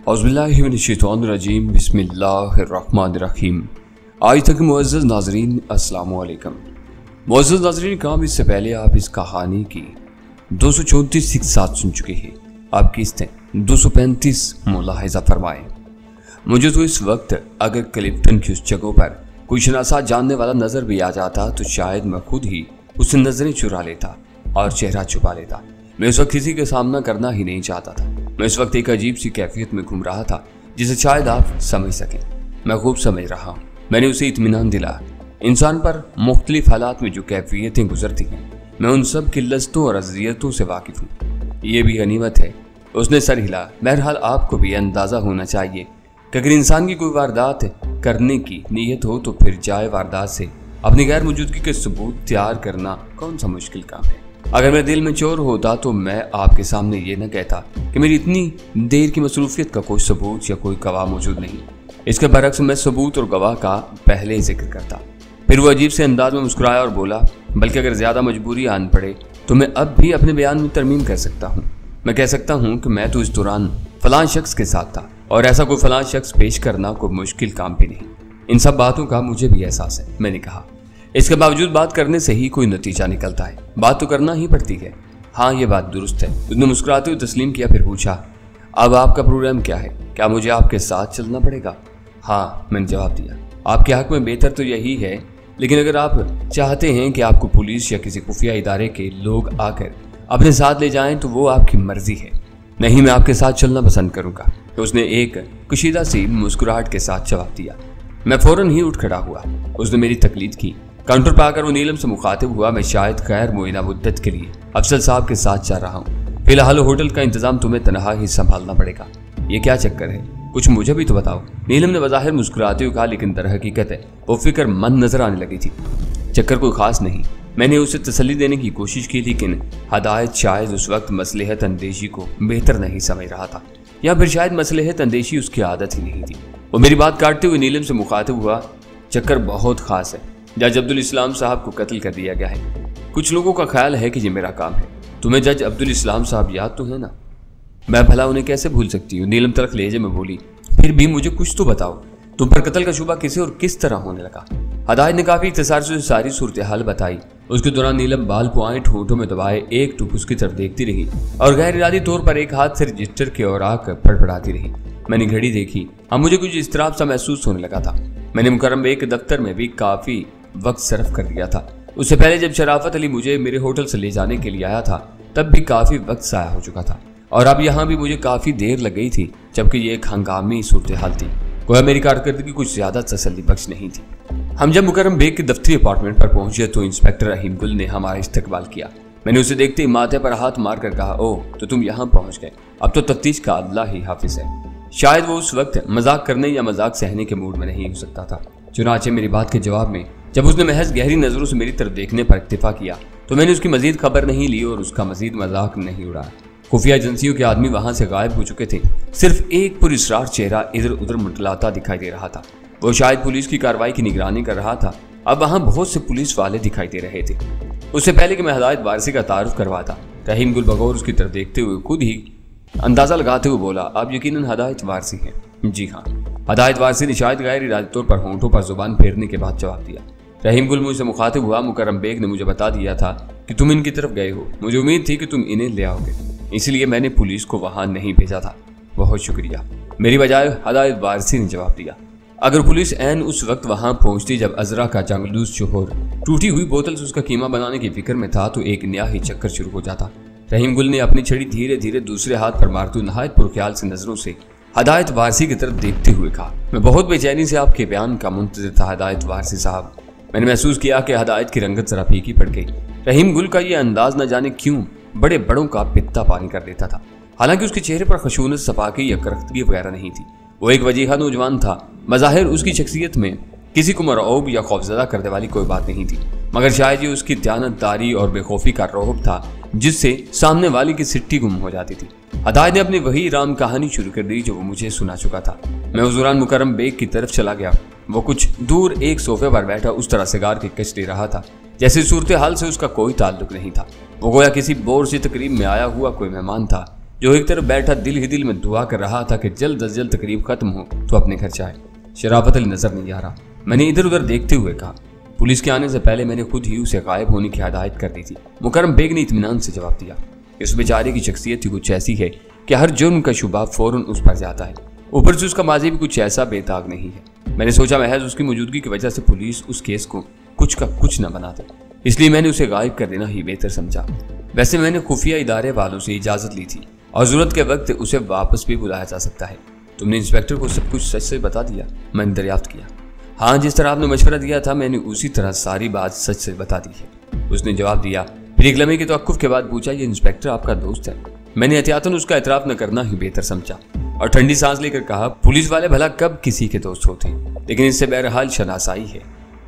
औज़ुबिल्लाहिमिनश्शैतानिर्रजीम बिस्मिल्लाहिर्रहमानिर्रहीम। आज तक मुअज़्ज़ज़ नाज़रीन अस्सलाम वालेकुम। मुअज़्ज़ज़ नाज़रीन काम इससे पहले आप इस कहानी की 234 साथ सुन चुके हैं। आप किस्तें 235 मुलाहिज़ा फरमाएं। मुझे तो इस वक्त अगर क्लिफ्टन की उस जगह पर कोई शनासा जानने वाला नजर भी आ जाता तो शायद मैं खुद ही उससे नजरें चुरा लेता और चेहरा छुपा लेता। मैं उस वक्त किसी का सामना करना ही नहीं चाहता था। मैं इस वक्त एक अजीब सी कैफियत में घूम रहा था जिसे शायद आप समझ सकें। मैं खूब समझ रहा हूँ। मैंने उसे इत्मीनान दिलाया। इंसान पर मुख्तलिफ हालात में जो कैफियतें गुजरती हैं मैं उन सब की लज़्ज़तों और अज़ियतों से वाकिफ़ हूँ। ये भी गनीमत है। उसने सर हिला। बहरहाल आपको भी अंदाज़ा होना चाहिए कि अगर इंसान की कोई वारदात करने की नीयत हो तो फिर जाए वारदात से अपनी गैर मौजूदगी के सबूत तैयार करना कौन सा मुश्किल काम है। अगर मेरे दिल में चोर होता तो मैं आपके सामने ये न कहता कि मेरी इतनी देर की मसरूफियत का कोई सबूत या कोई गवाह मौजूद नहीं। इसके बरक्स मैं सबूत और गवाह का पहले जिक्र करता। फिर वो अजीब से अंदाज में मुस्कुराया और बोला, बल्कि अगर ज़्यादा मजबूरी आन पड़े तो मैं अब भी अपने बयान में तरमीम कर सकता हूँ। मैं कह सकता हूँ कि मैं तो इस दौरान फलां शख्स के साथ था और ऐसा कोई फलां शख्स पेश करना कोई मुश्किल काम भी नहीं। इन सब बातों का मुझे भी एहसास है, मैंने कहा। इसके बावजूद बात करने से ही कोई नतीजा निकलता है। बात तो करना ही पड़ती है। हाँ, ये बात दुरुस्त है। उसने मुस्कुराते हुए तस्लीम किया। फिर पूछा, अब आपका प्रोग्राम क्या है? क्या मुझे आपके साथ चलना पड़ेगा? हाँ, मैंने जवाब दिया। आपके हक में बेहतर तो यही है, लेकिन अगर आप चाहते हैं कि आपको पुलिस या किसी खुफिया इदारे के लोग आकर अपने साथ ले जाएं तो वो आपकी मर्जी है। नहीं, मैं आपके साथ चलना पसंद करूंगा। तो उसने एक कुशीदा सी मुस्कुराहट के साथ जवाब दिया। मैं फौरन ही उठ खड़ा हुआ। उसने मेरी तकलीद की। काउंटर पर आकर वो नीलम से मुखातिब हुआ, मैं शायद गैर मुइना मुद्दत के लिए अफसल साहब के साथ जा रहा हूँ। फिलहाल होटल का इंतजाम तुम्हें तनहा ही संभालना पड़ेगा। ये क्या चक्कर है? कुछ मुझे भी तो बताओ। नीलम ने बज़ाहिर मुस्कुराते हुए कहा, लेकिन दर हकीकत है वो फिक्रमंद नजर आने लगी थी। चक्कर कोई खास नहीं। मैंने उसे तसल्ली देने की कोशिश की, लेकिन हदायत शायद उस वक्त मसलहत अंदेशी को बेहतर नहीं समझ रहा था, या फिर शायद मसलहत अंदेशी उसकी आदत ही नहीं थी। वो मेरी बात काटते हुए नीलम से मुखातिब हुआ, चक्कर बहुत खास है। जज अब्दुल इस्लाम साहब को कत्ल कर दिया गया है। कुछ लोगों का ख्याल है कि ये मेरा काम है। तुम्हें जज अब्दुल इस्लाम साहब याद तो है ना? मैं भला उन्हें कैसे भूल सकती हूँ? नीलम तलख लहजे में बोली। फिर भी मुझे कुछ तो बताओ, तुम पर कत्ल का शुबा किसे और किस तरह होने लगा? हदायत ने काफी इख्तिसार से सारी सूरत हाल बताई। उसके दौरान नीलम बाल पुआएं होठों में दबाए एक टुक उसकी तरफ देखती रही और गैर इरादी तौर पर एक हाथ से रजिस्टर के और आकर फड़फड़ाती रही। मैंने घड़ी देखी। अब मुझे कुछ इस्तराब सा महसूस होने लगा था। मैंने मुकर्रम बेग के दफ्तर में भी काफी वक्त सर्फ कर दिया था। उससे पहले जब शराफत अली मुझे मेरे होटल से ले जाने के लिए आया था तब भी काफी वक्त ज़ाया हो चुका था, और अब यहाँ भी मुझे काफी देर लग गई थी, जबकि ये एक हंगामी सूरत हाल थी। गोया मेरी कारकर्दगी कुछ ज्यादा तसल्ली बख्श नहीं थी। हम जब मुकर्रम बेग के दफ्तरी अपार्टमेंट पर पहुंचे तो इंस्पेक्टर रहीम गुल ने हमारा इस्तकबाल किया। मैंने उसे देखते ही माथे पर हाथ मार कर कहा, ओह, तो तुम यहाँ पहुंच गए। अब तो तफ्तीश का अल्लाह ही हाफिज है। शायद वो उस वक्त मजाक करने या मजाक सहने के मूड में नहीं हो सकता था। चुनाचे मेरी बात के जवाब में जब उसने महज गहरी नजरों से मेरी तरफ देखने पर इत्तेफा किया तो मैंने उसकी मजीद खबर नहीं ली और उसका मजीद मजाक नहीं उड़ाया। खुफिया एजेंसियों के आदमी वहां से गायब हो चुके थे। सिर्फ एक पुरस्कार चेहरा इधर उधर मुटलाता दिखाई दे रहा था। वो शायद पुलिस की कार्रवाई की निगरानी कर रहा था। अब वहां बहुत से पुलिस वाले दिखाई दे रहे थे। उससे पहले कि मैं हदायत वारसी का तारुफ करवाता, रहीम गुल बगौर उसकी तरफ देखते हुए खुद ही अंदाजा लगाते हुए बोला, आप यकीनन हदायत वारसी हैं? जी हाँ। हदायत वारसी ने शायद गैर इरादी तौर पर होंठों पर जुबान फेरने के बाद जवाब दिया। रहीम गुल मुझसे मुखातिब हुआ, मुकर्रम बेग ने मुझे बता दिया था कि तुम इनकी तरफ गए हो। मुझे उम्मीद थी कि तुम इन्हें ले आओगे, इसलिए मैंने पुलिस को वहां नहीं भेजा था। बहुत शुक्रिया, मेरी बजाय हदायत वारसी ने जवाब दिया। अगर पुलिस ऐन उस वक्त वहां पहुंचती जब अजरा का जंगलूस शोहर टूटी हुई बोतल से उसका कीमा बनाने की फिक्र में था तो एक नया ही चक्कर शुरू हो जाता। रहीम गुल ने अपनी छड़ी धीरे धीरे दूसरे हाथ पर मारते हुए नहायत पुरख्याल से नजरों से हदायत वारसी की तरफ देखते हुए कहा, मैं बहुत बेचैनी से आपके बयान का मुंतज़िर था हदायत वारसी साहब। मैंने महसूस किया कि हदायत की रंगत जरा फीकी पड़ गई। रहीम गुल का यह अंदाज न जाने क्यों बड़े बड़ों का पित्ता पानी कर देता था। हालांकि उसके चेहरे पर खशूनत, सफाकी या करख्तगी वगैरह नहीं थी। वो एक वजीहा नौजवान था। मज़ाहिर उसकी शख्सियत में किसी को मरऊब या खौफजदा करने वाली कोई बात नहीं थी, मगर शायद ये उसकी दयानतदारी और बेखौफी का रौब था जिससे सामने वाले की सिट्टी गुम हो जाती थी। हदायत ने अपनी वही राम कहानी शुरू कर दी जो वो मुझे सुना चुका था। मैं उस दौरान मुकर्रम बेग की तरफ चला गया। वो कुछ दूर एक सोफे पर बैठा उस तरह सिगार की कश ले रहा था जैसे सूरत हाल से उसका कोई ताल्लुक नहीं था। वो गोया किसी बोर सी तकरीब में आया हुआ कोई मेहमान था जो एक तरफ बैठा दिल ही दिल में दुआ कर रहा था कि जल्द अज जल्द तकरीब खत्म हो तो अपने घर जाए। शराफत अली नजर नहीं आ रहा। मैंने इधर उधर देखते हुए कहा, पुलिस के आने से पहले मैंने खुद ही उसे गायब होने की हिदायत कर दी थी। मुकर्रम बेग ने इत्मीनान से जवाब दिया। इस बेचारे की शख्सियत ही कुछ ऐसी है कि हर जुर्म का शुबा फौरन उस पर जाता है। ऊपर से उसका माजी भी कुछ ऐसा बेदाग नहीं है। मैंने सोचा महज उसकी मौजूदगी की वजह से पुलिस उस केस को कुछ का कुछ न बना दे, इसलिए मैंने उसे गायब कर देना ही बेहतर समझा। वैसे मैंने खुफिया इदारे वालों से इजाजत ली थी और जरूरत के वक्त उसे वापस भी बुलाया जा सकता है। तुमने इंस्पेक्टर को सब कुछ सच से बता दिया? मैंने दरियाफ्त किया। हाँ, जिस तरह आपने मशवरा दिया था मैंने उसी तरह सारी बात सच से बता दी है, उसने जवाब दिया। फिर एक लम्हे के तवक्कुफ के बाद पूछा, ये इंस्पेक्टर आपका दोस्त है? मैंने एहतियातन उसका एतराफ न करना ही बेहतर समझा और ठंडी सांस लेकर कहा, पुलिस वाले भला कब किसी के दोस्त होते हैं, लेकिन इससे बहरहाल शनासाई है।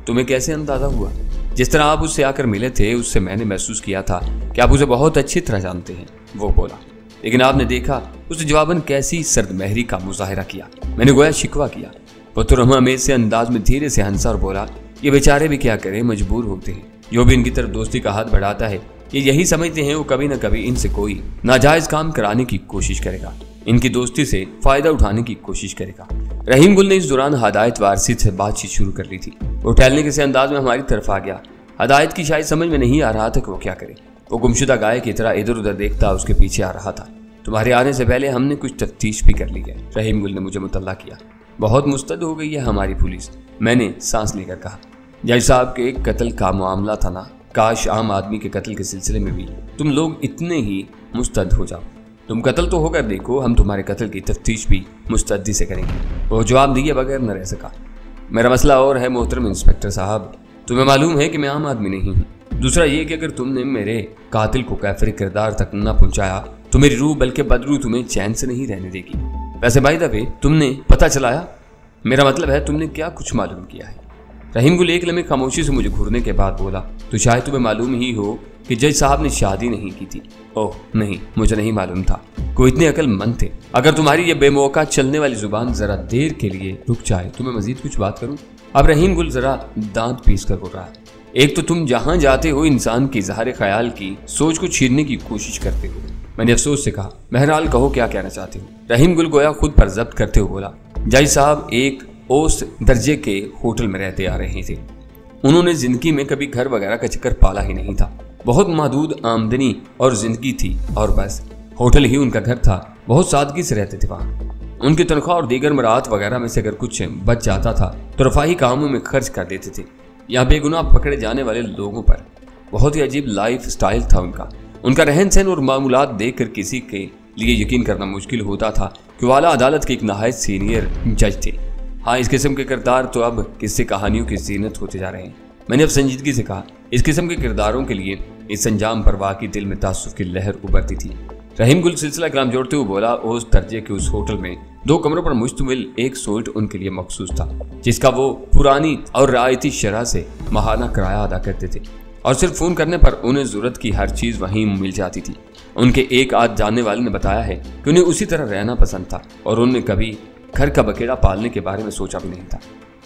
तुम्हें कैसे अंदाजा हुआ? जिस तरह आप उससे आकर मिले थे उससे मैंने महसूस किया था कि आप उसे बहुत अच्छी तरह जानते हैं, वो बोला। लेकिन आपने देखा उसने जवाबन कैसी सर्दमहरी का मुजाहिरा किया। मैंने गोया शिकवा किया। पुतुरहमेज से अंदाज में धीरे से हंसा और बोला, ये बेचारे भी क्या करें, मजबूर होते हैं। जो भी इनकी तरफ दोस्ती का हाथ बढ़ाता है ये यही समझते हैं वो कभी न कभी इनसे कोई नाजायज काम कराने की कोशिश करेगा, इनकी दोस्ती से फायदा उठाने की कोशिश करेगा। रहीम गुल ने इस दौरान हदायत वारसी से बातचीत शुरू कर ली थी। वो टहलने के से अंदाज में हमारी तरफ आ गया। हदायत की शायद समझ में नहीं आ रहा था कि वो क्या करे। वो गुमशुदा गाय की तरह इधर उधर देखता उसके पीछे आ रहा था। तुम्हारे आने से पहले हमने कुछ तफ्तीश भी कर ली है, रहीम गुल ने मुझे मुतल्ला किया। बहुत मुस्तद हो गई है हमारी पुलिस, मैंने सांस लेकर कहा। जज साहब के एक कत्ल का मामला था ना, काश आम आदमी के कत्ल के सिलसिले में भी तुम लोग इतने ही मुस्तद हो जाओ। तुम कत्ल तो होकर देखो, हम तुम्हारे कत्ल की तफ्तीश भी मुस्तद्दी से करेंगे। वो जवाब दिए बगैर न रह सका। मेरा मसला और है मोहतरम इंस्पेक्टर साहब, तुम्हें मालूम है कि मैं आम आदमी नहीं हूँ। दूसरा ये कि अगर तुमने मेरे कातिल को कैफर किरदार तक न पहुंचाया तो मेरी रूह बल्कि बदरू तुम्हें चैन से नहीं रहने देगी। वैसे बाय द वे तुमने पता चलाया, मेरा मतलब है तुमने क्या कुछ मालूम किया है? रहीम गुल एक लम्हे खामोशी से मुझे घूरने के बाद बोला, तो शायद तुम्हें मालूम ही हो कि जज साहब ने शादी नहीं की थी। ओह नहीं, मुझे नहीं मालूम था। कोई इतने अक्लमंद थे। अगर तुम्हारी ये बेमौका चलने वाली जुबान जरा देर के लिए रुक जाए तो मैं मजीद कुछ बात करूं। अब रहीम गुल जरा दांत पीस कर बोल रहा है। एक तो तुम जहां जाते हो इंसान की इजहार ख्याल की सोच को छीनने की कोशिश करते हो। मैंने अफसोस से कहा, बहरहाल कहो क्या कहना चाहते हो? रहीम गुल गोया खुद पर जब्त करते हुए बोला, जज साहब एक ओस दर्जे के होटल में रहते आ रहे थे। उन्होंने जिंदगी में कभी घर वगैरह का चक्कर पाला ही नहीं था। बहुत महदूद आमदनी और जिंदगी थी और बस होटल ही उनका घर था। बहुत सादगी से रहते थे वहाँ। उनकी तनख्वाह और दीगर मराहत वगैरह में से अगर कुछ बच जाता था तो रफाही कामों में खर्च कर देते थे या बेगुनाह पकड़े जाने वाले लोगों पर। बहुत ही अजीब लाइफ स्टाइल था उनका। उनका रहन सहन और मामूलात देख कर किसी के लिए यकीन करना मुश्किल होता था कि वो आला अदालत के एक नहायत सीनियर जज थे। हाँ, इस किस्म के किरदार तो अब किस्से कहानियों की जीनत होते जा रहे हैं। मैंने अब संजीदगी से कहा, इस किस्म के किरदारों के लिए इस अंजाम पर वाकई दिल में तासुफ की लहर उभरती थी। रहीम गुल सिलसिला कलाम जोड़ते हुए बोला, उस दर्जे के उस होटल में 2 कमरों पर मुश्तमिल एक सूट उनके लिए मखसूस था, जिसका वो पुरानी और रियायती शरह से माहाना किराया अदा करते थे और सिर्फ फोन करने पर उन्हें जरूरत की हर चीज वहीं मिल जाती थी। उनके एक आध जानने वाले ने बताया है कि उन्हें उसी तरह रहना पसंद था और उन्होंने कभी घर का बकेड़ा पालने के बारे में सोचा भी नहीं था।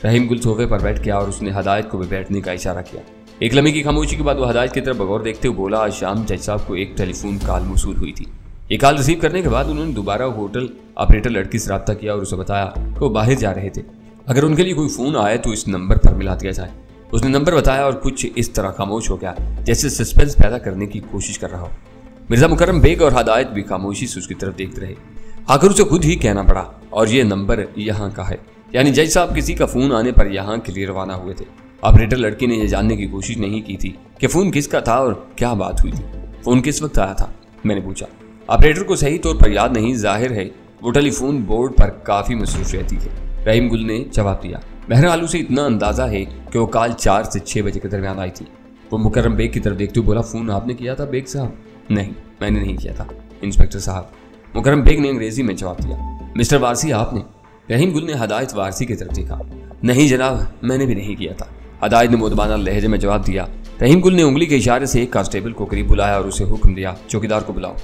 रहीम गुल सोफे पर बैठ गया और उसने हदायत को भी बैठने का इशारा किया। एक लम्हे की खामोशी के बाद वो हदायत की तरफ बगौर देखते हुए बोला, आज शाम जज साहब को एक टेलीफोन कॉल मौसूल हुई थी। ये कॉल रिसीव करने के बाद उन्होंने दोबारा होटल ऑपरेटर लड़की से रब्ता किया और उसे बताया कि वो बाहर जा रहे थे। अगर उनके लिए कोई फोन आए तो इस नंबर पर मिला दिया जाए। उसने नंबर बताया और कुछ इस तरह खामोश हो गया जैसे सस्पेंस पैदा करने की कोशिश कर रहा हो। मिर्जा मुकर्रम बेग और हदायत भी खामोशी से उसकी तरफ देखते रहे। आखिर उसे खुद ही कहना पड़ा, और ये नंबर यहाँ का है, यानी जज साहब किसी का फोन आने पर यहाँ के लिए रवाना हुए थे। ऑपरेटर लड़की ने यह जानने की कोशिश नहीं की थी कि फोन किसका था और क्या बात हुई थी। फोन किस वक्त आया था, मैंने पूछा। ऑपरेटर को सही तौर पर याद नहीं, जाहिर है वो टेलीफोन बोर्ड पर काफी मसरूफ रहती थी। रहीम गुल ने जवाब दिया, बहरहाल उसे इतना अंदाजा है कि वो कॉल 4 से 6 बजे के दरमियान आई थी। वो मुकर्रम बेग की तरफ देखते हुए बोला, फोन आपने किया था बेग साहब? नहीं, मैंने नहीं किया था इंस्पेक्टर साहब, मुकर्रम बेग ने अंग्रेजी में जवाब दिया। मिस्टर वारसी आपने? रहीम गुल ने हदायत वारसी की तरफ देखा। नहीं जनाब, मैंने भी नहीं किया था, हदायत ने मुदबाना लहजे में जवाब दिया। रहीम गुल ने उंगली के इशारे से एक कांस्टेबल को करीब बुलाया और उसे हुक्म दिया, चौकीदार को बुलाओ।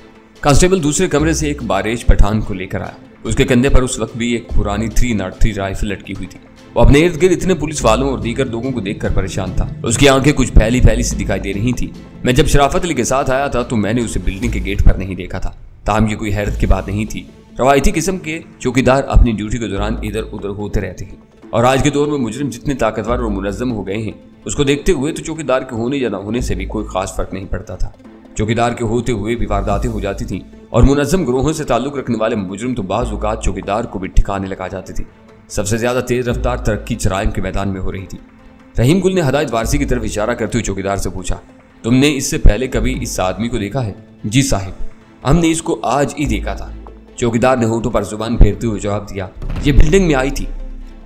कांस्टेबल दूसरे कमरे से एक बारेश पठान को लेकर आया। उसके कंधे पर उस वक्त भी एक पुरानी 303 राइफल लटकी हुई थी। वो अपने इर्द गिर्द इतने पुलिस वालों और दीगर लोगों को देखकर परेशान था। उसकी आंखें कुछ फैली फैली सी दिखाई दे रही थी। मैं जब शराफत अली के साथ आया था तो मैंने उसे बिल्डिंग के गेट पर नहीं देखा था। ताहम ये कोई हैरत की बात नहीं थी। रवायती किस्म के चौकीदार अपनी ड्यूटी के दौरान इधर उधर होते रहते हैं और आज के दौर में मुजरिम जितने ताकतवर और मुनज़्ज़म हो गए हैं उसको देखते हुए तो चौकीदार के होने या न होने से भी कोई खास फर्क नहीं पड़ता था। चौकीदार के होते हुए भी वारदातें हो जाती थी और मुनज़्ज़म ग्रोहों से ताल्लुक रखने वाले मुजरिम तो बाज़ औक़ात चौकीदार को भी ठिकाने लगा जाते थे। सबसे ज्यादा तेज रफ्तार तरक्की जराइम के मैदान में हो रही थी। रहीम गुल ने हदायत वारसी की तरफ इशारा करते हुए चौकीदार से पूछा, तुमने इससे पहले कभी इस आदमी को देखा है? जी साहिब, हमने इसको आज ही देखा था। चौकीदार ने होठों पर जुबान फेरते हुए जवाब दिया, ये बिल्डिंग में आई थी।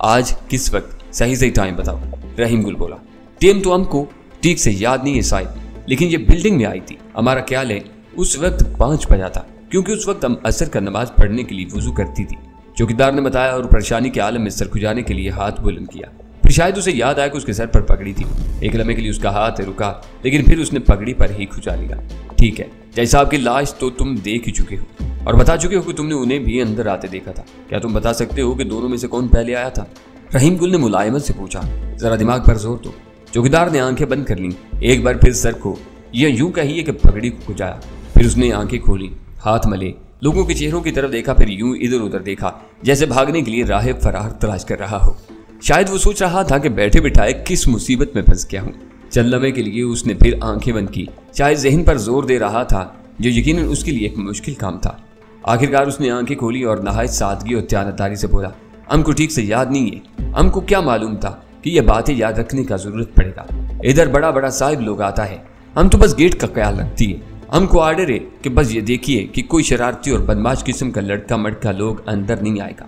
आज किस वक्त? सही टाइम बताओ। रहीम गुल बोला, टाइम तो हमको ठीक से याद नहीं है साहिब, लेकिन ये बिल्डिंग में आई थी। हमारा ख्याल है उस वक्त 5 बजा था, क्योंकि उस वक्त हम असर का नमाज पढ़ने के लिए वुजू करती थी। चौकीदार ने बताया और परेशानी के आलम में सर खुजाने के लिए हाथ बुलंद किया। फिर शायद उसे याद आया कि उसके सर पर पगड़ी थी। एक लम्हे के लिए उसका हाथ रुका, लेकिन फिर उसने पगड़ी पर ही खुजा लिया। ठीक है, जज साहब की लाश तो तुम देख ही चुके हो और बता चुके हो कि तुमने उन्हें भी अंदर आते देखा था। क्या तुम बता सकते हो कि दोनों में से कौन पहले आया था? रहीम गुल ने मुलायमत से पूछा, जरा दिमाग पर जोर दो। चौकीदार ने आंखें बंद कर ली। एक बार फिर सर को यह यूं कहिए कि पगड़ी को खुजाया। फिर उसने आंखें खोली, हाथ मले, लोगों के चेहरों की तरफ देखा, फिर यूं इधर उधर देखा जैसे भागने के लिए राह फरार तलाश कर रहा हो। शायद वो सोच रहा था कि बैठे बिठाए किस मुसीबत में फंस गया हूं। चंद लम्हे के लिए उसने फिर आंखें बंद की। शायद ज़हन पर जोर दे रहा था, जो यकीनन उसके लिए एक मुश्किल काम था। आखिरकार उसने आंखें खोली और नहायत सादगी और त्यानतदारी से बोला, हमको ठीक से याद नहीं है। हमको क्या मालूम था कि यह बातें याद रखने का जरूरत पड़ेगा। इधर बड़ा बड़ा साहिब लोग आता है, हम तो बस गेट का ख्याल रखती है। हमको आर्डर है कि बस ये देखिए कि कोई शरारती और बदमाश किस्म का लड़का मटका लोग अंदर नहीं आएगा।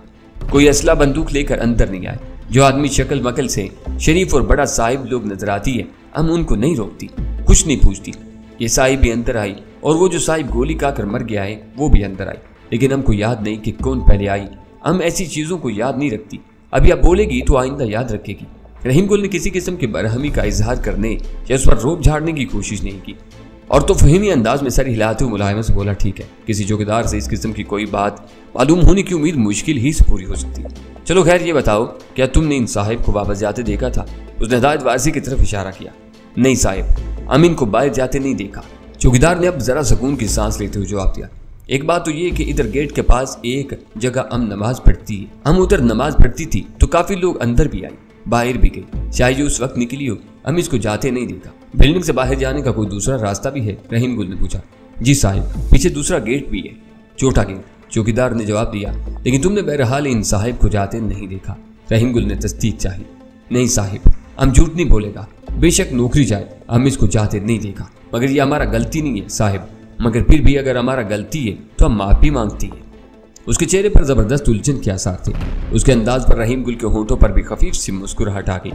कोई असला बंदूक लेकर अंदर नहीं आए। जो आदमी शक्ल मकल से शरीफ और बड़ा साहिब लोग नजर आती है, हम उनको नहीं रोकती, कुछ नहीं पूछती। ये साहिब भी अंदर आई और वो जो साहिब गोली खाकर मर गया है वो भी अंदर आई, लेकिन हमको याद नहीं कि कौन पहले आई। हम ऐसी चीजों को याद नहीं रखती। अभी आप बोलेगी तो आइंदा याद रखेगी। रहीम गुल ने किसी किस्म की बरहमी का इजहार करने या उस पर रोब झाड़ने की कोशिश नहीं की और तो फहीमी अंदाज में सर हिलाते हुए मुलायमत से बोला, ठीक है, किसी चौकीदार से इस किस्म की कोई बात मालूम होने की उम्मीद मुश्किल ही से पूरी हो सकती है। चलो खैर, ये बताओ, क्या तुमने इन साहिब को वापस जाते देखा था? उसने हदायत वारसी की तरफ इशारा किया। नहीं साहिब, हम इनको बाहर जाते नहीं देखा। चौकीदार ने अब जरा सुकून की सांस लेते हुए जवाब दिया। एक बात तो ये कि इधर गेट के पास एक जगह हम नमाज पढ़ती है, हम उधर नमाज पढ़ती थी तो काफी लोग अंदर भी आए, बाहर भी गए। शायद उस वक्त निकली हो, हम इसको जाते नहीं देखा। बिल्डिंग से बाहर जाने का कोई दूसरा रास्ता भी है? रहीम गुल ने पूछा। जी साहिब, पीछे दूसरा गेट भी है, छोटा गेट। चौकीदार ने जवाब दिया, लेकिन तुमने बहरहाल इन साहिब को जाते नहीं देखा। रहीम गुल ने तस्दीक चाही। नहीं साहिब, हम झूठ नहीं बोलेगा, बेशक नौकरी जाए, हम इसको जाते नहीं देखा, मगर ये हमारा गलती नहीं है साहिब। मगर फिर भी अगर हमारा गलती है तो हम माफी मांगती है। उसके चेहरे पर जबरदस्त उलझन के आसार थे। उसके अंदाज पर रहीम गुल के होंठों पर भी खफीफ सी मुस्कुराहट आ गई।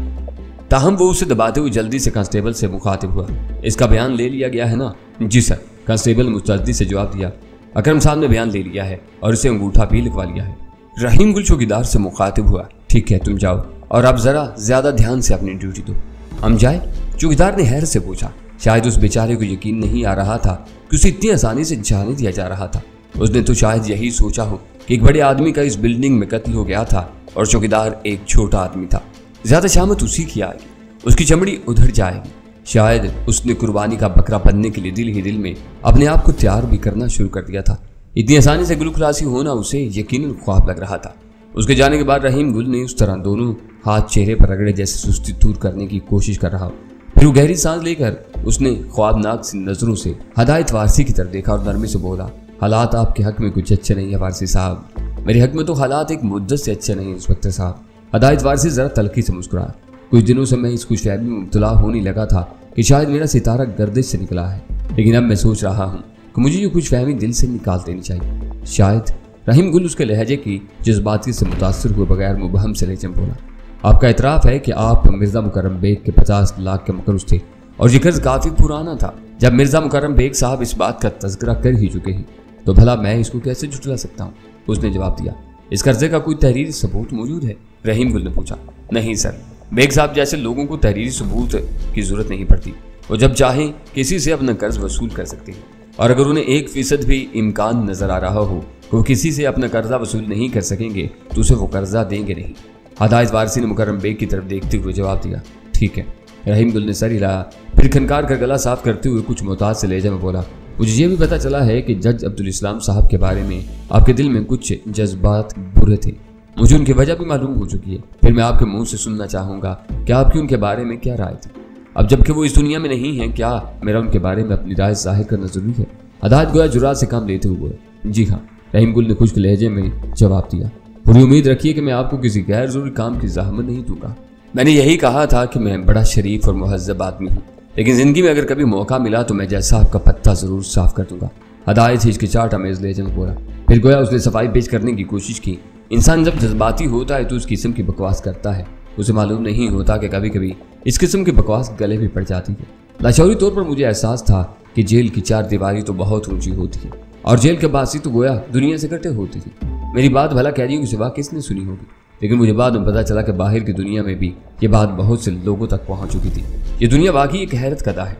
ताहम वो उसे दबाते हुए जल्दी से कांस्टेबल से मुखातिब हुआ। इसका बयान ले लिया गया है ना? जी सर, कांस्टेबल मुस्तैदी से जवाब दिया। अकरम साहब ने बयान ले लिया है और उसे अंगूठा भी लिखवा लिया है। रहीम गुल चौकीदार से मुखातिब हुआ। ठीक है, तुम जाओ और अब जरा ज्यादा ध्यान से अपनी ड्यूटी दो। हम जाए? चौकीदार ने हैरत से पूछा। शायद उस बेचारे को यकीन नहीं आ रहा था कि उसे इतनी आसानी से जाने दिया जा रहा था। उसने तो शायद यही सोचा हो कि एक बड़े आदमी का इस बिल्डिंग में कत्ल हो गया था और चौकीदार एक छोटा आदमी था। ज्यादा शामत उसी की आएगी, उसकी चमड़ी उधर जाएगी। शायद उसने कुर्बानी का बकरा बनने के लिए दिल ही दिल में अपने आप को तैयार भी करना शुरू कर दिया था। इतनी आसानी से गुलखुलासी होना उसे यकीनन ख्वाब लग रहा था। उसके जाने के बाद रहीम गुल ने उस तरह दोनों हाथ चेहरे पर रगड़े जैसे सुस्ती दूर करने की कोशिश कर रहा। फिर वो गहरी सांस लेकर उसने ख्वाबनाक सी नजरों से हदायत वारसी की तरफ देखा और नरमी से बोला, हालात आपके हक में कुछ अच्छे नहीं है वारसी साहब। मेरे हक में तो हालात एक मुद्दत से अच्छे नहीं इंस्पेक्टर साहब। हदायत वारसी जरा तलखी से मुस्कुराया। कुछ दिनों से मैं इस खुशफहमी में मुब्तला होने लगा था कि शायद मेरा सितारा गर्दिश से निकला है, लेकिन अब मैं सोच रहा हूँ कि मुझे ये खुशफहमी दिल से निकाल देनी चाहिए। शायद रहीम गुल उसके लहजे की जज्बाती से मुतासर हुए बगैर मुबहम से लेचम बोला, आपका इतराफ़ है कि आप मिर्ज़ा मुकर्रम बेग के 50 लाख के मकरूज़ थे और ये कर्ज काफ़ी पुराना था। जब मिर्ज़ा मुकर्रम बेग साहब इस बात का तज़किरा कर ही चुके हैं तो भला मैं इसको कैसे झुठला सकता हूँ? उसने जवाब दिया, इस कर्जे का कोई तहरीरी सबूत मौजूद है? रहीम गुल ने पूछा। नहीं सर, बेग साहब जैसे लोगों को तहरीरी सबूत की जरूरत नहीं पड़ती। वो जब चाहें किसी से अपना कर्ज वसूल कर सकते हैं और अगर उन्हें 1% भी इम्कान नजर आ रहा हो कि वो किसी से अपना कर्जा वसूल नहीं कर सकेंगे तो उसे वो कर्जा देंगे नहीं। हदायत वारसी ने मुकर्रम बेग की तरफ देखते हुए जवाब दिया, ठीक है। रहीम गुल ने सर हिलाया, फिर खनकार कर गला साफ करते हुए कुछ मोहताज से लहजे में बोला, मुझे ये भी पता चला है कि जज अब्दुल इस्लाम साहब के बारे में आपके दिल में कुछ जज्बात बुरे थे। मुझे उनकी वजह भी मालूम हो चुकी है। फिर मैं आपके मुंह से सुनना चाहूँगा कि आपकी उनके बारे में क्या राय थी। अब जबकि वो इस दुनिया में नहीं है, क्या मेरा उनके बारे में अपनी राय जाहिर करना जरूरी है? हदायत गोया जुरात से काम लेते हुए जी हाँ, रहीम गुल ने खुश्क लहजे में जवाब दिया। पूरी उम्मीद रखिए कि मैं आपको किसी गैर जरूरी काम की ज़हमत नहीं दूंगा। मैंने यही कहा था कि मैं बड़ा शरीफ और मुहज़्ज़ब आदमी हूँ, लेकिन जिंदगी में अगर कभी मौका मिला तो मैं जैसा आपका पत्ता जरूर साफ कर दूंगा। हदायत हिचकिचाहट अमेज लहजे में बोला। फिर गोया उसने सफाई पेश करने की कोशिश की। इंसान जब जज्बाती होता है तो उस किस्म की बकवास करता है। उसे मालूम नहीं होता कि कभी कभी इस किस्म की बकवास गले भी पड़ जाती है। लाशौरी तौर पर मुझे एहसास था कि जेल की चार दीवारी तो बहुत ऊंची होती है और जेल के बासी तो गोया दुनिया से कटे होती है। मेरी बात भला कैदियों की सिवा किसने सुनी होगी, लेकिन मुझे बाद में पता चला कि बाहर की दुनिया में भी ये बात बहुत से लोगों तक पहुंच चुकी थी। ये दुनिया वाकई एक हैरत कदा है।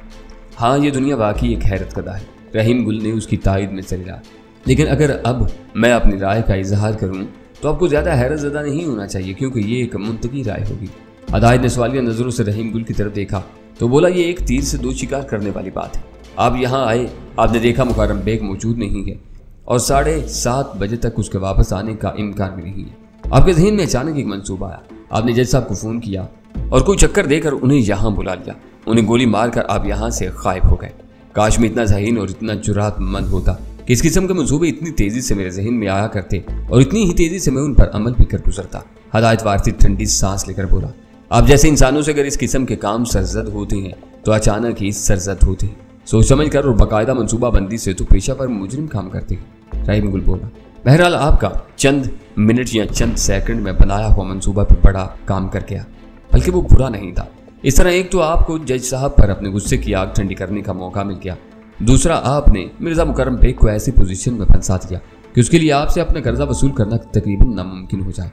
हाँ, ये दुनिया वाकई एक हैरत कदा है। रहीम गुल ने उसकी तायद में चला। लेकिन अगर अब मैं अपनी राय का इजहार करूं तो आपको ज्यादा हैरत ज़दा नहीं होना चाहिए, क्योंकि ये एक मुंतकी राय होगी। हदायत ने सवालिया नजरों से रहीम गुल की तरफ देखा तो बोला, ये एक तीर से दो शिकार करने वाली बात है। आप यहाँ आए, आपने देखा मुकर्रम बेग मौजूद नहीं है और 7:30 बजे तक उसके वापस आने का इम्कान भी नहीं है। आपके जहन में अचानक एक मंसूबा आया। आपने जज साहब को फोन किया और कोई चक्कर देकर उन्हें यहाँ बुला लिया। उन्हें गोली मारकर आप यहाँ से गायब हो गए। काश मैं इतना ज़हीन और इतना जुरातमंद होता कि इस किस्म के मंसूबे इतनी तेजी से मेरे जहन में आया करते और इतनी ही तेजी से मैं उन पर अमल भी कर गुजरता। हदायत वारसी ठंडी सांस लेकर बोला, आप जैसे इंसानों से अगर इस किस्म के काम सरजद होते हैं तो अचानक ही सरजद होते हैं। सोच समझ कर और बाकायदा मनसूबाबंदी से तो पेशा पर मुजरिम काम करते हैं। रहीम गुल बोला, बहरहाल आपका चंद मिनट या चंद सेकंड में बनाया हुआ मंसूबा पे बड़ा काम कर गया, बल्कि वो बुरा नहीं था। इस तरह एक तो आपको जज साहब पर अपने गुस्से की आग ठंडी करने का मौका मिल गया, दूसरा आपने मिर्जा मुकर्रम बेग को ऐसी पोजीशन में फंसा दिया कि उसके लिए आपसे अपना कर्जा वसूल करना तकरीबन नामुमकिन हो जाए।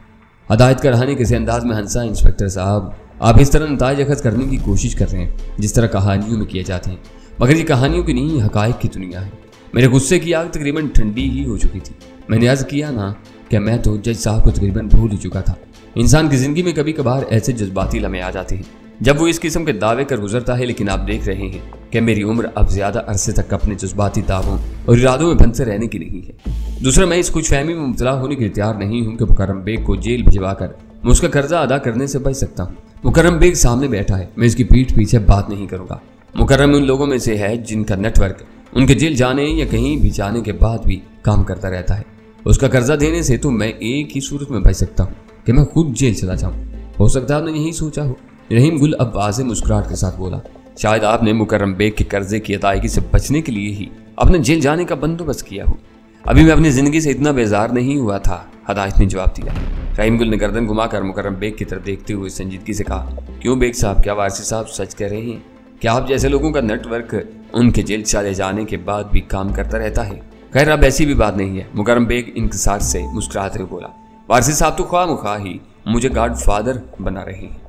हदायत का रहने किसी अंदाज में हंसा, इंस्पेक्टर साहब आप इस तरह नताइज अखज़ करने की कोशिश कर रहे हैं जिस तरह कहानियों में किए जाते हैं, मगर ये कहानियों की नहीं, हकायक की दुनिया है। मेरे गुस्से की आग तकरीबन ठंडी ही हो चुकी थी। मैंने अर्ज किया ना कि मैं तो जज साहब को तकरीबन भूल ही चुका था। इंसान की जिंदगी में कभी कभार ऐसे जज्बाती लम्हे आ जाते हैं जब वो इस किस्म के दावे कर गुजरता है, लेकिन आप देख रहे हैं कि मेरी उम्र अब ज्यादा अरसे तक अपने जज्बाती दावों और इरादों में बंधे रहने की नहीं है। दूसरा, मैं इस कुछ फहमी में मुब्तला होने के लिए तैयार नहीं हूँ कि मुकर्रम बेग को जेल भिजवा कर मैं उसका कर्जा अदा करने से बच सकता हूँ। मुकर्रम बेग सामने बैठा है, मैं इसकी पीठ पीछे बात नहीं करूंगा। मुकर्रम उन लोगों में से है जिनका नेटवर्क उनके जेल जाने या कहीं भी जाने के बाद भी काम करता रहता है। उसका कर्जा देने से तो मैं एक ही सूरत में बच सकता हूँ कि मैं खुद जेल चला जाऊँ। हो सकता है आपने यही सोचा हो। रहीम गुल अब वाज़ेह मुस्कुराहट के साथ बोला, शायद आपने मुकर्रम बेग के कर्जे की अदायगी से बचने के लिए ही अपने जेल जाने का बंदोबस्त किया हो। अभी मैं अपनी जिंदगी से इतना बेजार नहीं हुआ था, हदायत ने जवाब दिया। रहीम गुल ने गर्दन घुमाकर मुकर्रम बेग की तरफ देखते हुए संजीदगी से कहा, क्यों बेग साहब, क्या वारसी साहब सच कह रहे हैं? क्या आप जैसे लोगों का नेटवर्क उनके जेल चले जाने के बाद भी काम करता रहता है? खैर, अब ऐसी भी बात नहीं है। मुकर्रम बेग इंतजार से मुस्कुराते हुए बोला, वारसी साहब तो ख्वाह ही मुझे गॉड फादर बना रहे हैं।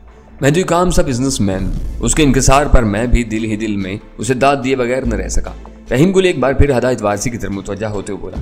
मैं तो काम सा बिजनेसमैन, उसके इंकसार पर मैं भी दिल ही दिल में उसे दाद दिए बगैर न रह सका। रहीम गुल एक बार फिर हदायत वारसी की तरफ मुतवज्जा होते हुए बोला,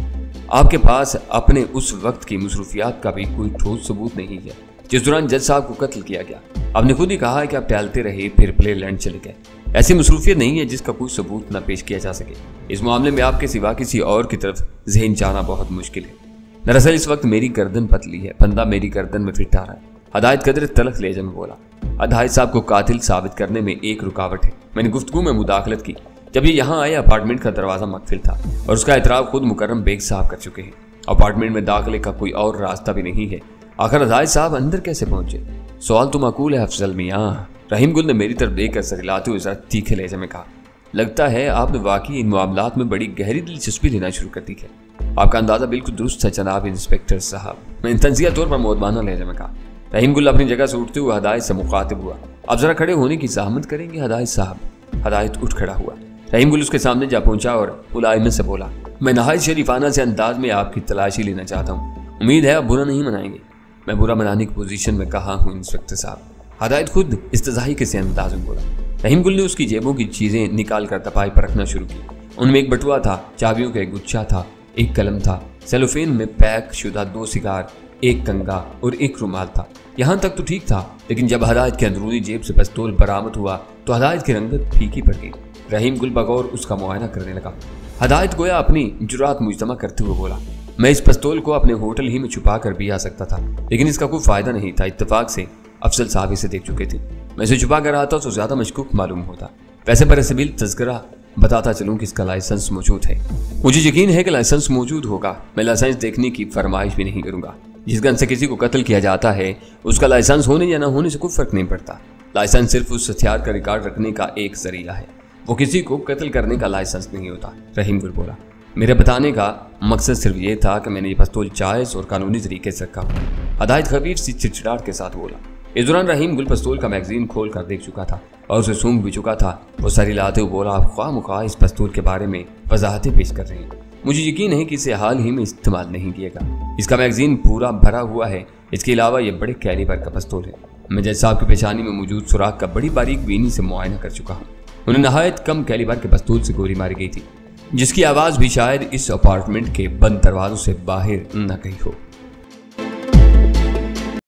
आपके पास अपने उस वक्त की मसरूफियात का भी कोई ठोस सबूत नहीं है जिस दौरान जज साहब को कत्ल किया गया। आपने खुद ही कहा है कि आप टहलते रहे फिर प्ले लैंड चले गए। ऐसी मसरूफियत नहीं है जिसका कोई सबूत न पेश किया जा सके। इस मामले में आपके सिवा किसी और की तरफ जहन जाना बहुत मुश्किल है। दरअसल इस वक्त मेरी गर्दन पतली है, फंदा मेरी गर्दन में फिट आ रहा है। हदायत कदर तलख लहजे में बोला, हदायत साहब को कातिल साबित करने में एक रुकावट है। मैंने गुफ्तगू में मुदाखलत की। जब ये यहाँ आए अपार्टमेंट का दरवाजा मकफिल था और उसका एतराफ खुद मुकर्रम बेग साहब कर चुके हैं। अपार्टमेंट में दाखिले का कोई और रास्ता भी नहीं है। आखिर हदायत साहब अंदर कैसे पहुंचे? सवाल तो माकूल है अफजल मियाँ। रहीम गुल ने मेरी तरफ देखकर सर हिलाते हुए जरा तीखे लहजे में कहा, लगता है आपने वाकई इन मामलात में बड़ी गहरी दिलचस्पी लेना शुरू कर दी है। आपका अंदाजा बिल्कुल दुरुस्त है जनाब इंस्पेक्टर साहब। मैं तंजिया तौर पर मोदबाना लहजे में कहा। रहीम गुल अपनी जगह से उठते हुए हदायत से मुखातिब हुआ, आप जरा खड़े होने की ज़हमत करेंगे हदायत साहब? हदायत उठ खड़ा हुआ। रहीम गुल उसके सामने जा पहुंचा और मुलायमत से बोला, मैं नहायत शरीफाना से अंदाज में आपकी तलाशी लेना चाहता हूँ। उम्मीद है आप बुरा नहीं मनाएंगे। मैं बुरा मनाने की पोजीशन में कहाँ हूँ इंस्पेक्टर साहब? हदायत खुद इस्तज़ाही के से अंदाज में बोला। रहीम गुल ने उसकी जेबों की चीज़ें निकाल कर तपाई पर रखना शुरू की। उनमें एक बटुआ था, चाबियों का एक गुच्छा था, एक कलम था, सेलोफेन में पैक शुदा 2 सिगार, एक कंगा और एक रुमाल था। यहाँ तक तो ठीक था, लेकिन जब हदायत के अंदरूनी जेब से पिस्तौल बरामद हुआ तो हदायत की रंगत फीकी पड़ गई। रहीम गुल बगौर उसका मुआयना करने लगा। हदायत गोया अपनी जुरात मुजतमा करते हुए बोला, मैं इस पिस्तौल को अपने होटल ही में छुपा कर भी आ सकता था, लेकिन इसका कोई फायदा नहीं था। इत्तेफाक से अफजल साहब इसे देख चुके थे। मैं इसे छुपा कर आता तो ज्यादा मशकूक मालूम होता। वैसे बरसबील तज़किरा बताता चलूं कि इसका लाइसेंस मौजूद है। मुझे यकीन है कि लाइसेंस मौजूद होगा। मैं लाइसेंस देखने की फरमाइश भी नहीं करूंगा। जिस गन से किसी को कत्ल किया जाता है उसका लाइसेंस होने या न होने से कोई फर्क नहीं पड़ता। लाइसेंस सिर्फ उस हथियार का रिकॉर्ड रखने का एक जरिया है, वो किसी को कत्ल करने का लाइसेंस नहीं होता। रहीम गुल बोला, मेरे बताने का मकसद सिर्फ ये था कि मैंने ये पिस्तौल जायज़ और कानूनी तरीके से रखा। हदायत खबीर सी चिड़चिड़ाहट के साथ बोला। इस दौरान रहीम गुल पिस्तौल का मैगजीन खोल कर देख चुका था और उसे सूंघ भी चुका था। वो सर हिलाते हुए बोला, आप ख्वाह इस पिस्तौल के बारे में वजाहतें पेश कर रहे हैं। मुझे यकीन है कि इसे हाल ही में इस्तेमाल नहीं किएगा। इसका मैगजीन पूरा भरा हुआ है। इसके अलावा यह बड़े कैलिबर का पिस्तौल है। मैं जज साहब की पेशानी में मौजूद सुराख का बड़ी बारीक बीनी से मुआयना कर चुका हूँ। उन्हें नहायत कम कैलिबर के पिस्तौल से गोली मारी गई थी, जिसकी आवाज़ भी शायद इस अपार्टमेंट के बंद दरवाजों से बाहर न गई हो।